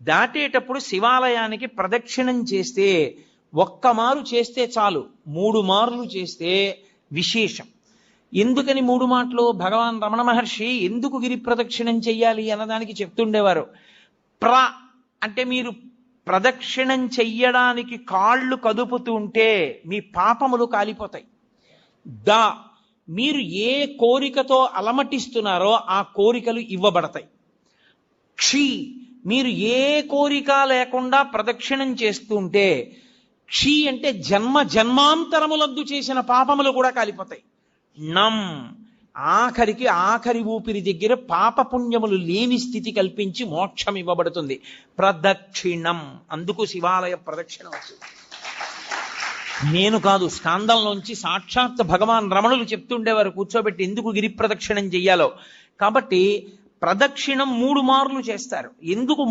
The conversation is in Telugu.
దాటేటప్పుడు శివాలయానికి ప్రదక్షిణం చేస్తే ఒక్క మారు చేస్తే చాలు, 3 మార్లు చేస్తే విశేషం. ఎందుకని 3 మాటలు? భగవాన్ రమణ మహర్షి ఎందుకు గిరి ప్రదక్షిణం చెయ్యాలి అన్నదానికి చెప్తుండేవారు. అంటే మీరు ప్రదక్షిణం చెయ్యడానికి కాళ్ళు కదుపుతుంటే మీ పాపములు కాలిపోతాయి. మీరు ఏ కోరికతో అలమటిస్తున్నారో ఆ కోరికలు ఇవ్వబడతాయి. మీరు ఏ కోరిక లేకుండా ప్రదక్షిణం చేస్తుంటే అంటే జన్మ జన్మాంతరములందు చేసిన పాపములు కూడా కాలిపోతాయి. ఆఖరి ఊపిరి దగ్గర పాపపుణ్యములు లేని స్థితి కల్పించి మోక్షం ఇవ్వబడుతుంది. ప్రదక్షిణం, అందుకు శివాలయ ప్రదక్షిణం వచ్చింది. నేను కాదు, స్కాందంలోంచి సాక్షాత్ భగవాన్ రమణులు చెప్తుండేవారు కూర్చోబెట్టి ఎందుకు గిరి ప్రదక్షిణం చెయ్యాలో. కాబట్టి ప్రదక్షిణం 3 మార్లు చేస్తారు. ఎందుకు